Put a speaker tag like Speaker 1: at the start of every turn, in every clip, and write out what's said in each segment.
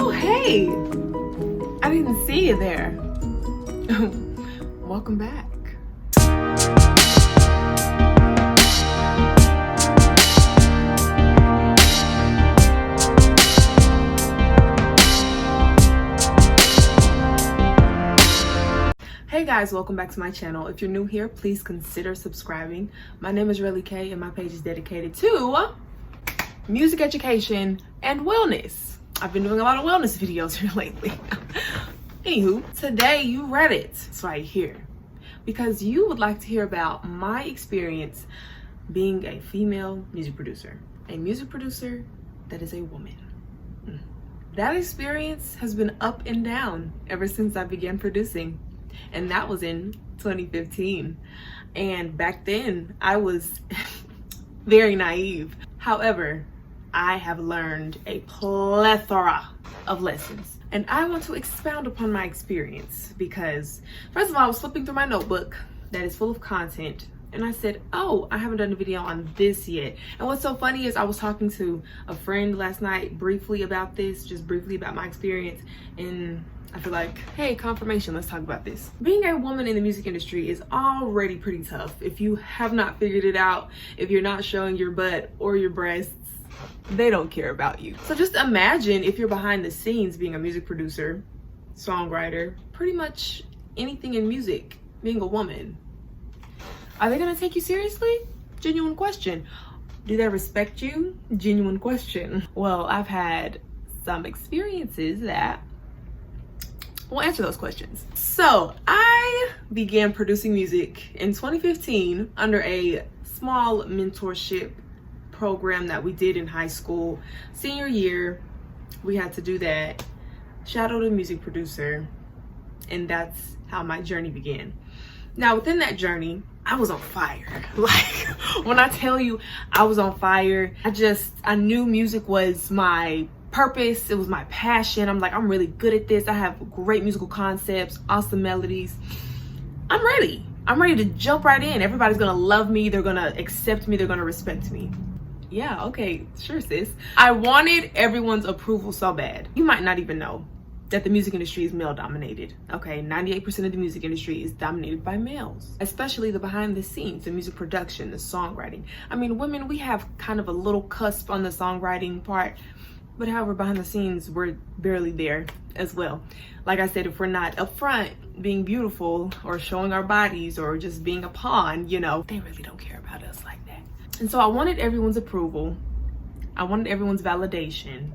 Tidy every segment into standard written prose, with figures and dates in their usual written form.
Speaker 1: Oh, hey! I didn't see you there. Welcome back. Hey guys, welcome back to my channel. If you're new here, please consider subscribing. My name is RelliKay and my page is dedicated to music education and wellness. I've been doing a lot of wellness videos here lately. Anywho, today you read it, so I'm here because you would like to hear about my experience being a female music producer. A music producer that is a woman. That experience has been up and down ever since I began producing. And that was in 2015. And back then I was very naive. However, I have learned a plethora of lessons. And I want to expound upon my experience because, first of all, I was flipping through my notebook that is full of content. And I said, oh, I haven't done a video on this yet. And what's so funny is I was talking to a friend last night briefly about this, just briefly about my experience. And I feel like, hey, confirmation, let's talk about this. Being a woman in the music industry is already pretty tough. If you have not figured it out, if you're not showing your butt or your breasts, they don't care about you. So just imagine if you're behind the scenes being a music producer, songwriter, pretty much anything in music, being a woman. Are they gonna take you seriously? Genuine question. Do they respect you? Genuine question. Well, I've had some experiences that will answer those questions. So I began producing music in 2015 under a small mentorship program that we did in high school. Senior year, we had to do that, shadowed a music producer, and that's how my journey began. Now within that journey, I was on fire. Like, when I tell you I was on fire, I knew music was my purpose. It was my passion. I'm like, I'm really good at this. I have great musical concepts, awesome melodies. I'm ready to jump right in. Everybody's gonna love me. They're gonna accept me. They're gonna respect me. Yeah, okay, sure, sis. I wanted everyone's approval so bad. You might not even know that the music industry is male dominated. Okay, 98% of the music industry is dominated by males, especially the behind the scenes, the music production, the songwriting. I mean, women, we have kind of a little cusp on the songwriting part, but however, behind the scenes, we're barely there as well. Like I said, if we're not up front being beautiful or showing our bodies or just being a pawn, you know, they really don't care about us like that. And so I wanted everyone's approval. I wanted everyone's validation.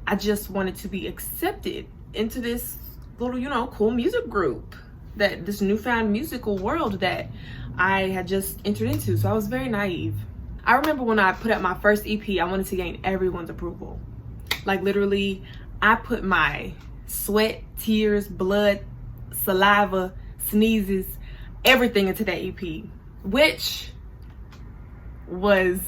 Speaker 1: I just wanted to be accepted into this little, you know, cool music group, that this newfound musical world that I had just entered into. So I was very naive. I remember when I put out my first EP, I wanted to gain everyone's approval. Like literally, I put my sweat, tears, blood, saliva, sneezes, everything into that EP, which was,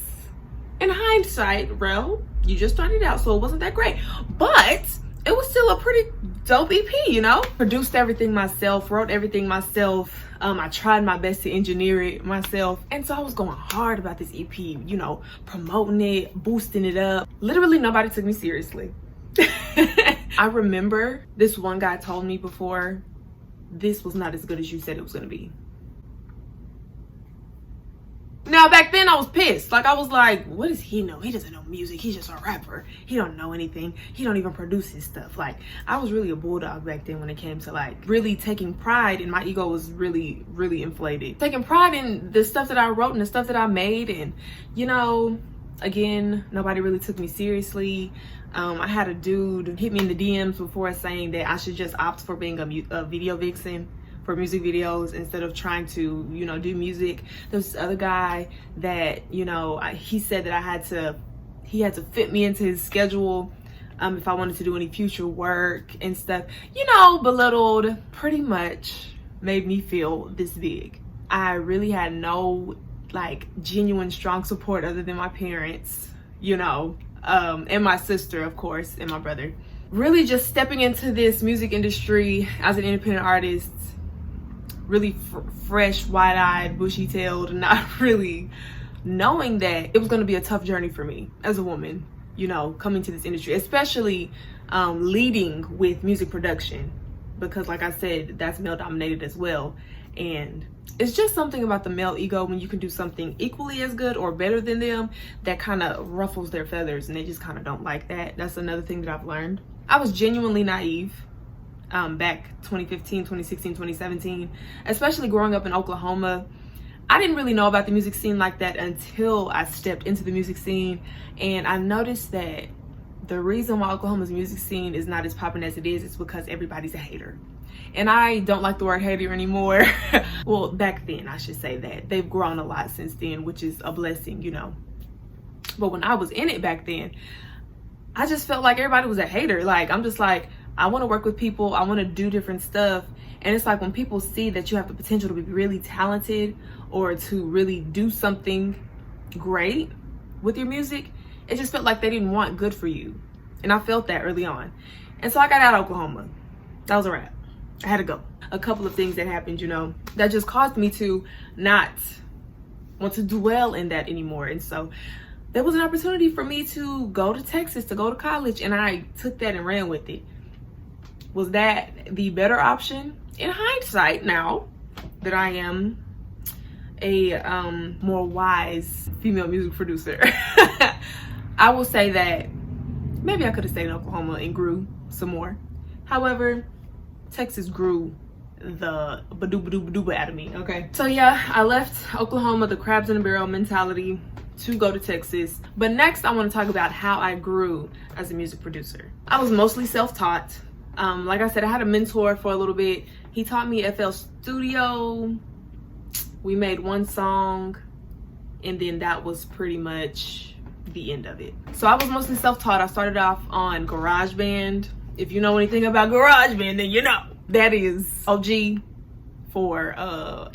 Speaker 1: in hindsight, you just started out, so it wasn't that great, but it was still a pretty dope EP, you know? Produced everything myself, wrote everything myself. I tried my best to engineer it myself. And so I was going hard about this EP, you know, promoting it, boosting it up. Literally nobody took me seriously. I remember this one guy told me before, this was not as good as you said it was gonna be. Now back then I was pissed. Like I was like, what does he know? He doesn't know music. He's just a rapper. He don't know anything. He don't even produce his stuff. Like I was really a bulldog back then when it came to like really taking pride, and my ego was really, really inflated. Taking pride in the stuff that I wrote and the stuff that I made, and you know, again, nobody really took me seriously. I had a dude hit me in the DMs before saying that I should just opt for being a video vixen for music videos instead of trying to, you know, do music. There's this other guy that, you know, he said that he had to fit me into his schedule if I wanted to do any future work and stuff. You know, belittled, pretty much made me feel this big. I really had no like genuine strong support other than my parents, you know, and my sister, of course, and my brother. Really just stepping into this music industry as an independent artist, really fresh, wide-eyed, bushy-tailed, not really knowing that it was going to be a tough journey for me as a woman. you know, coming to this industry, especially leading with music production, because like I said, that's male dominated as well. And it's just something about the male ego when you can do something equally as good or better than them that kind of ruffles their feathers, and they just kind of don't like that. That's another thing that I've learned. I was genuinely naive back 2015, 2016, 2017, especially growing up in Oklahoma. I didn't really know about the music scene like that until I stepped into the music scene, and I noticed that the reason why Oklahoma's music scene is not as popping as it is because everybody's a hater. And I don't like the word hater anymore. Well, back then, I should say that. They've grown a lot since then, which is a blessing, you know. But when I was in it back then, I just felt like everybody was a hater. Like, I'm just like, I want to work with people. I want to do different stuff. And it's like when people see that you have the potential to be really talented or to really do something great with your music, it just felt like they didn't want good for you. And I felt that early on. And so I got out of Oklahoma. That was a wrap. I had to go. A couple of things that happened, you know, that just caused me to not want to dwell in that anymore. And so there was an opportunity for me to go to Texas, to go to college, and I took that and ran with it. Was that the better option? In hindsight, now that I am a more wise female music producer, I will say that maybe I could have stayed in Oklahoma and grew some more. However, Texas grew the badoo out of me, okay? So yeah, I left Oklahoma, the crabs in the barrel mentality, to go to Texas. But next I want to talk about how I grew as a music producer. I was mostly self-taught. Like I said, I had a mentor for a little bit. He taught me FL Studio. We made one song, and then that was pretty much the end of it. So I was mostly self-taught. I started off on GarageBand. If you know anything about GarageBand, then you know. That is OG for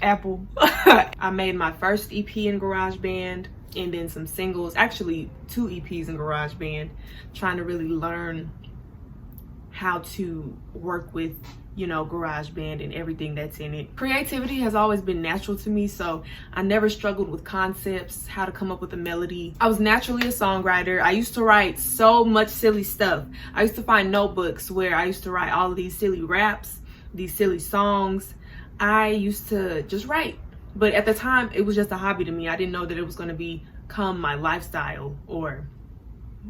Speaker 1: Apple. I made my first EP in GarageBand, and then some singles, actually 2 EPs in GarageBand, trying to really learn how to work with, you know, GarageBand and everything that's in it. Creativity has always been natural to me, so I never struggled with concepts, how to come up with a melody. I was naturally a songwriter. I used to write so much silly stuff. I used to find notebooks where I used to write all of these silly raps, these silly songs. I used to just write. But at the time, it was just a hobby to me. I didn't know that it was going to become my lifestyle or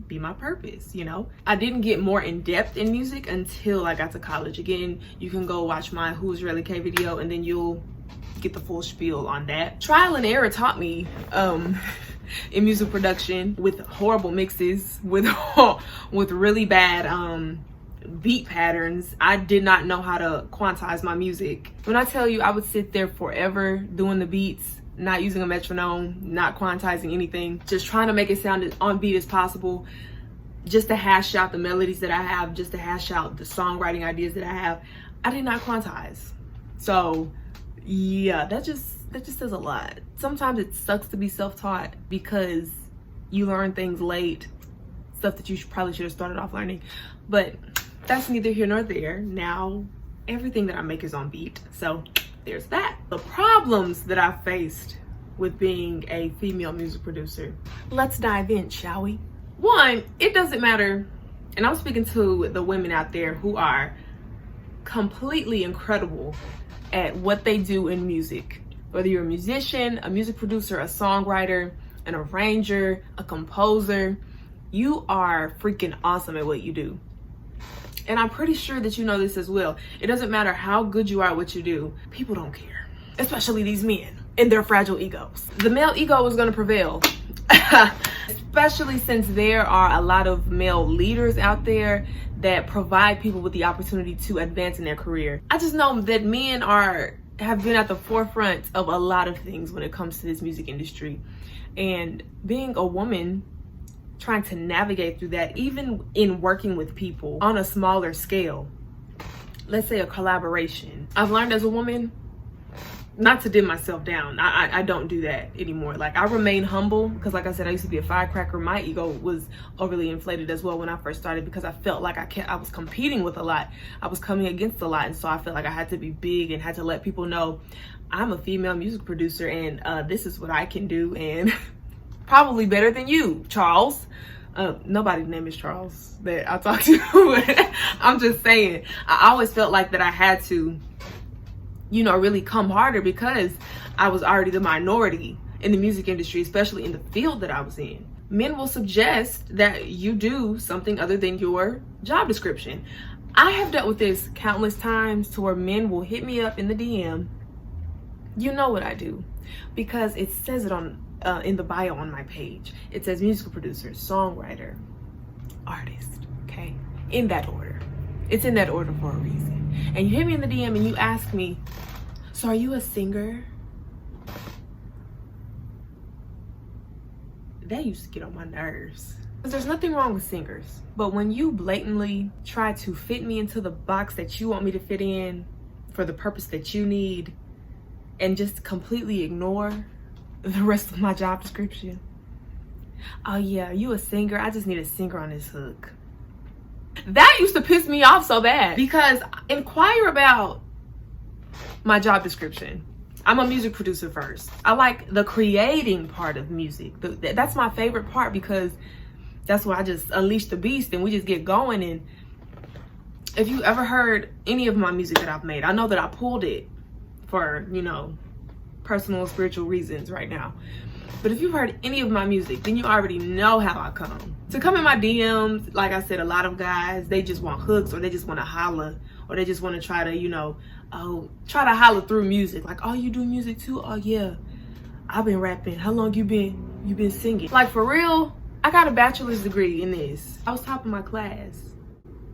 Speaker 1: be my purpose, you know. I didn't get more in depth in music until I got to college. Again, you can go watch my Who's RelliKay video, and then you'll get the full spiel on that. Trial and error taught me in music production, with horrible mixes, with really bad beat patterns. I did not know how to quantize my music. When I tell you, I would sit there forever doing the beats, not using a metronome, not quantizing anything, just trying to make it sound as on beat as possible, just to hash out the melodies that I have, just to hash out the songwriting ideas that I have. I did not quantize. So yeah, that just says a lot. Sometimes it sucks to be self-taught because you learn things late, stuff that you probably should have started off learning. But that's neither here nor there. Now everything that I make is on beat, so there's that. The problems that I faced with being a female music producer. Let's dive in, shall we? One, it doesn't matter, and I'm speaking to the women out there who are completely incredible at what they do in music. Whether you're a musician, a music producer, a songwriter, an arranger, a composer, you are freaking awesome at what you do. And I'm pretty sure that you know this as well. It doesn't matter how good you are at what you do, people don't care. Especially these men and their fragile egos. The male ego is gonna prevail. Especially since there are a lot of male leaders out there that provide people with the opportunity to advance in their career. I just know that men have been at the forefront of a lot of things when it comes to this music industry. And being a woman, trying to navigate through that, even in working with people on a smaller scale, let's say a collaboration. I've learned as a woman not to dim myself down. I don't do that anymore. Like, I remain humble because, like I said, I used to be a firecracker. My ego was overly inflated as well when I first started because I felt like I was competing with a lot. I was coming against a lot, and so I felt like I had to be big and had to let people know I'm a female music producer and this is what I can do, and probably better than you, Charles. Nobody's name is Charles that I talk to. I'm just saying, I always felt like that I had to, you know, really come harder because I was already the minority in the music industry, especially in the field that I was in. Men will suggest that you do something other than your job description. I have dealt with this countless times to where men will hit me up in the DM. You know what I do, because it says it on in the bio on my page. It says musical producer, songwriter, artist, okay? In that order. It's in that order for a reason. And you hit me in the DM and you ask me, so are you a singer? That used to get on my nerves. There's nothing wrong with singers, but when you blatantly try to fit me into the box that you want me to fit in for the purpose that you need and just completely ignore the rest of my job description. Oh yeah, you a singer? I just need a singer on this hook. That used to piss me off so bad, because inquire about my job description. I'm a music producer first. I like the creating part of music. That's my favorite part, because that's where I just unleash the beast and we just get going. And if you ever heard any of my music that I've made, I know that I pulled it for, you know, personal and spiritual reasons right now. But if you've heard any of my music, then you already know how I come. To come in my DMs, like I said, a lot of guys, they just want hooks, or they just want to holler, or they just want to try to, you know, try to holler through music. Like, oh, you do music too? Oh yeah, I've been rapping. How long you been singing? Like, for real, I got a bachelor's degree in this. I was top of my class.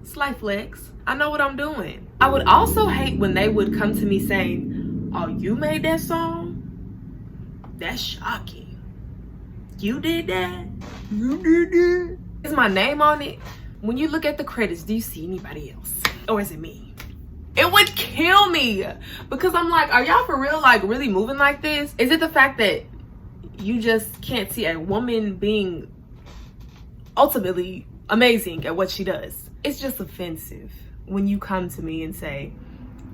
Speaker 1: Slight flex. I know what I'm doing. I would also hate when they would come to me saying, oh, you made that song? That's shocking. You did that? You did that? Is my name on it? When you look at the credits, do you see anybody else? Or is it me? It would kill me, because I'm like, are y'all for real, like, really moving like this? Is it the fact that you just can't see a woman being ultimately amazing at what she does? It's just offensive when you come to me and say,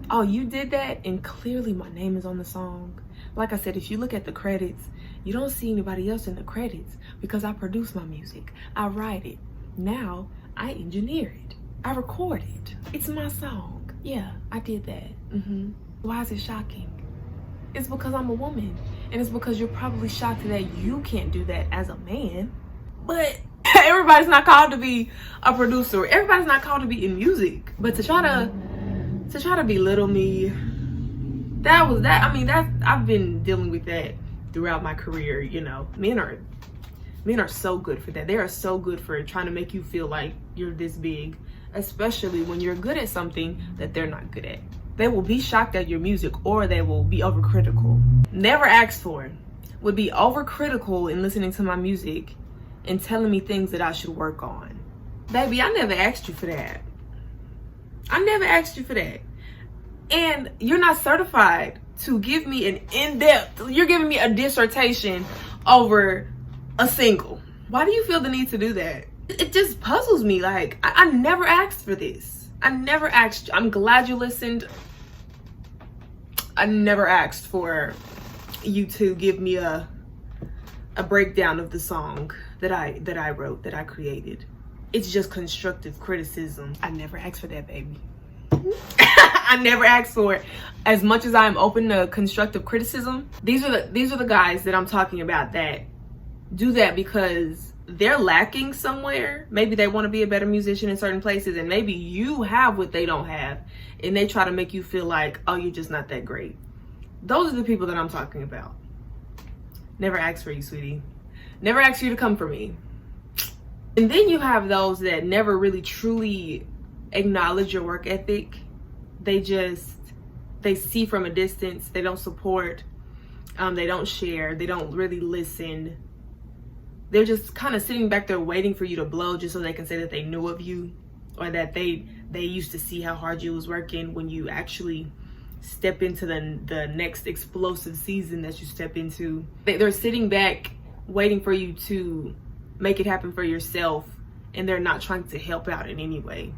Speaker 1: oh, you did that, and clearly my name is on the song. Like I said, if you look at the credits, you don't see anybody else in the credits, because I produce my music, I write it, now I engineer it, I record it. It's my song. Yeah, I did that. Why is it shocking? It's because I'm a woman, and it's because you're probably shocked that you can't do that as a man. But everybody's not called to be a producer. Everybody's not called to be in music. But to try to belittle me, I've been dealing with that throughout my career. You know, men are so good for that. They are so good for trying to make you feel like you're this big, especially when you're good at something that they're not good at. They will be shocked at your music, or they will be overcritical. Never asked for, would be overcritical in listening to my music and telling me things that I should work on. Baby, I never asked you for that. I never asked you for that. And you're not certified to give me an in-depth, you're giving me a dissertation over a single. Why do you feel the need to do that? It just puzzles me. Like, I never asked for this. I never asked. I'm glad you listened. I never asked for you to give me a breakdown of the song that I wrote, that I created. It's just constructive criticism. I never asked for that, baby. I never asked for it. As much as I'm open to constructive criticism, these are the guys that I'm talking about that do that because they're lacking somewhere. Maybe they want to be a better musician in certain places, and maybe you have what they don't have, and they try to make you feel like, oh, you're just not that great. Those are the people that I'm talking about. Never asked for you, sweetie. Never asked you to come for me. And then you have those that never really truly acknowledge your work ethic. They see from a distance. They don't support. They don't share. They don't really listen. They're just kind of sitting back there waiting for you to blow just so they can say that they knew of you, or that they used to see how hard you was working when you actually step into the next explosive season that you step into. They're sitting back waiting for you to make it happen for yourself, and they're not trying to help out in any way.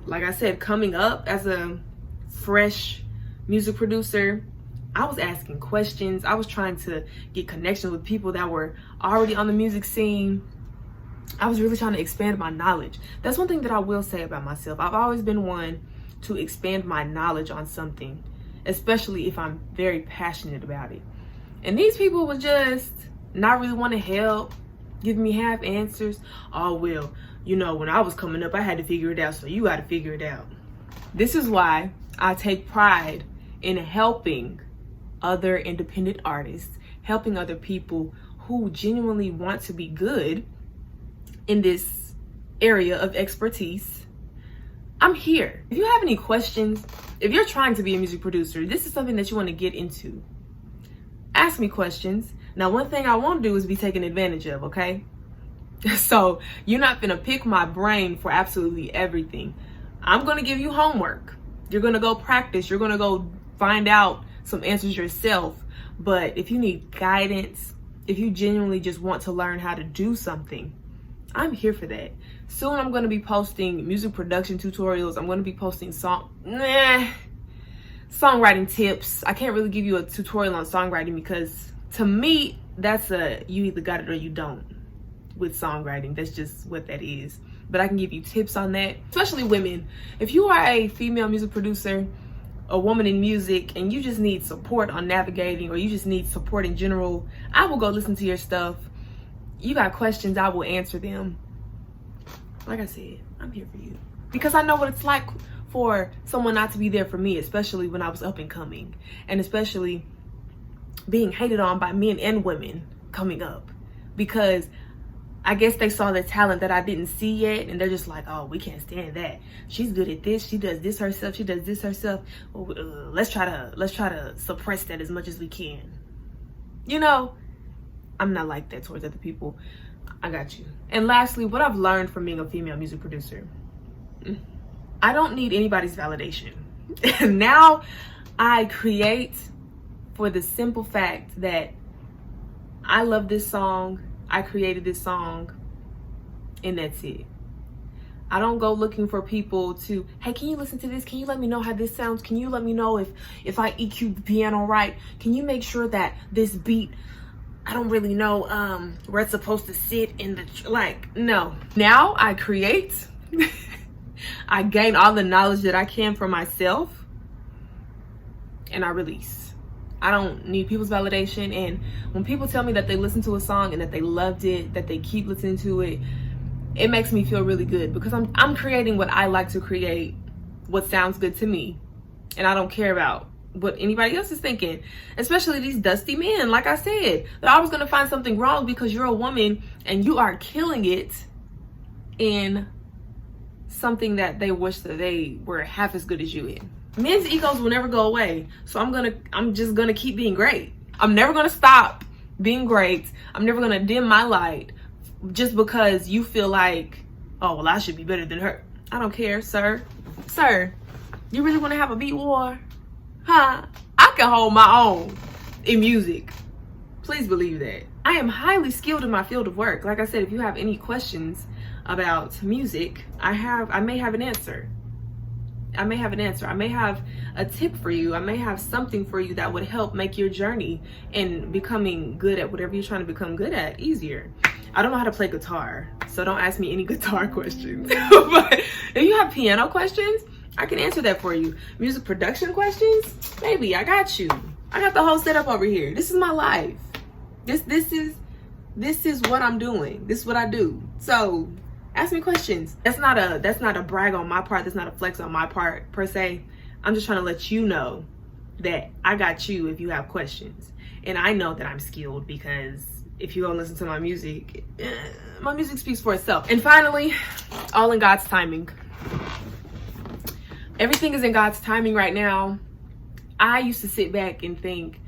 Speaker 1: Like I said, coming up as a fresh music producer, I was asking questions. I was trying to get connections with people that were already on the music scene. I was really trying to expand my knowledge. That's one thing that I will say about myself. I've always been one to expand my knowledge on something, especially if I'm very passionate about it. And these people would just not really want to help, give me half answers. Oh, well, you know, when I was coming up, I had to figure it out, so you got to figure it out. This is why I take pride in helping other independent artists, helping other people who genuinely want to be good in this area of expertise. I'm here. If you have any questions, if you're trying to be a music producer, this is something that you want to get into, ask me questions. Now, one thing I won't do is be taken advantage of, okay? So you're not gonna pick my brain for absolutely everything. I'm gonna give you homework. You're gonna go practice. You're gonna go find out some answers yourself. But if you need guidance, if you genuinely just want to learn how to do something, I'm here for that. Soon I'm gonna be posting music production tutorials. I'm gonna be posting songwriting tips. I can't really give you a tutorial on songwriting because to me, that's you either got it or you don't with songwriting. That's just what that is. But I can give you tips on that, especially women. If you are a female music producer, a woman in music, and you just need support on navigating, or you just need support in general, I will go listen to your stuff. You got questions, I will answer them. Like I said, I'm here for you. Because I know what it's like for someone not to be there for me, especially when I was up and coming. And especially being hated on by men and women coming up. Because I guess they saw the talent that I didn't see yet, and they're just like, oh, we can't stand that. She's good at this. She does this herself. She does this herself. Let's try to suppress that as much as we can. You know, I'm not like that towards other people. I got you. And lastly, what I've learned from being a female music producer, I don't need anybody's validation. Now I create for the simple fact that I love this song. I created this song, and that's it. I don't go looking for people to, hey, can you listen to this? Can you let me know how this sounds? Can you let me know if I EQ the piano right? Can you make sure that this beat, I don't really know where it's supposed to sit in the, no. Now I create, I gain all the knowledge that I can for myself, and I release. I don't need people's validation. And when people tell me that they listened to a song and that they loved it, that they keep listening to it, it makes me feel really good because I'm creating what I like to create, what sounds good to me. And I don't care about what anybody else is thinking, especially these dusty men. Like I said, they're always going to find something wrong because you're a woman and you are killing it in something that they wish that they were half as good as you in. Men's egos will never go away. So I'm just gonna keep being great. I'm never gonna stop being great. I'm never gonna dim my light just because you feel like, oh, well, I should be better than her. I don't care, sir. Sir, you really wanna have a beat war? Huh? I can hold my own in music. Please believe that. I am highly skilled in my field of work. Like I said, if you have any questions about music, I may have an answer. I may have a tip for you. I may have something for you that would help make your journey in becoming good at whatever you're trying to become good at easier. I don't know how to play guitar, so don't ask me any guitar questions. But if you have piano questions, I can answer that for you. Music production questions, baby, I got you. I got the whole setup over here. This is my life. This is what I'm doing. This is what I do. So ask me questions. That's not a brag on my part. That's not a flex on my part per se. I'm just trying to let you know that I got you if you have questions. And I know that I'm skilled because if you go and listen to my music speaks for itself. And finally, all in God's timing. Everything is in God's timing right now. I used to sit back and think,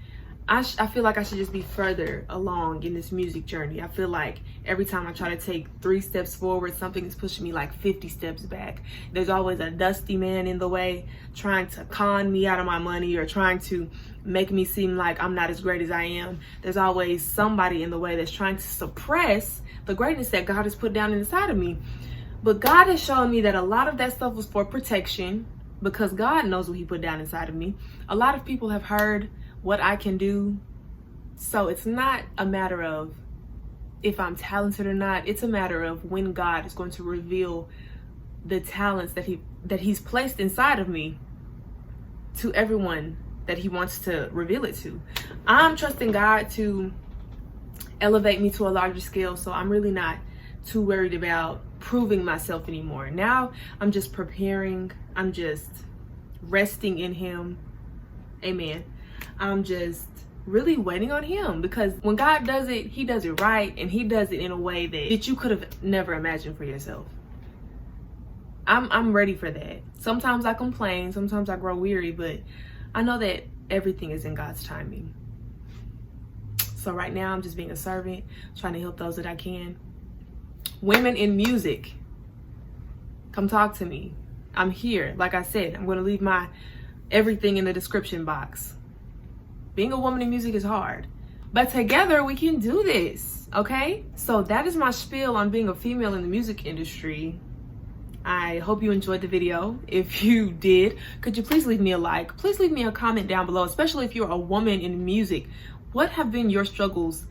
Speaker 1: I feel like I should just be further along in this music journey. I feel like every time I try to take 3 steps forward, something is pushing me like 50 steps back. There's always a dusty man in the way trying to con me out of my money or trying to make me seem like I'm not as great as I am. There's always somebody in the way that's trying to suppress the greatness that God has put down inside of me. But God has shown me that a lot of that stuff was for protection because God knows what he put down inside of me. A lot of people have heard what I can do. So it's not a matter of if I'm talented or not. It's a matter of when God is going to reveal the talents that he's placed inside of me to everyone that he wants to reveal it to. I'm trusting God to elevate me to a larger scale, so I'm really not too worried about proving myself anymore. Now I'm just preparing, I'm just resting in him. Amen. I'm just really waiting on him, because when God does it, he does it right, and he does it in a way that you could have never imagined for yourself. I'm ready for that. Sometimes I complain, sometimes I grow weary, but I know that everything is in God's timing. So right now I'm just being a servant, trying to help those that I can. Women in music, come talk to me. I'm here. Like I said, I'm going to leave my everything in the description box. Being a woman in music is hard, but together we can do this, okay? So that is my spiel on being a female in the music industry. I hope you enjoyed the video. If you did, could you please leave me a like? Please leave me a comment down below, especially if you're a woman in music. What have been your struggles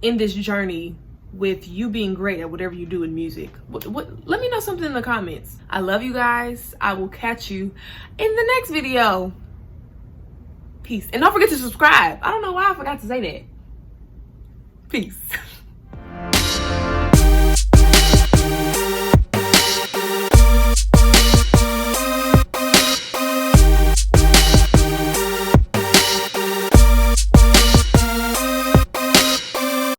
Speaker 1: in this journey with you being great at whatever you do in music? Let me know something in the comments. I love you guys. I will catch you in the next video. Peace. And don't forget to subscribe. I don't know why I forgot to say that. Peace.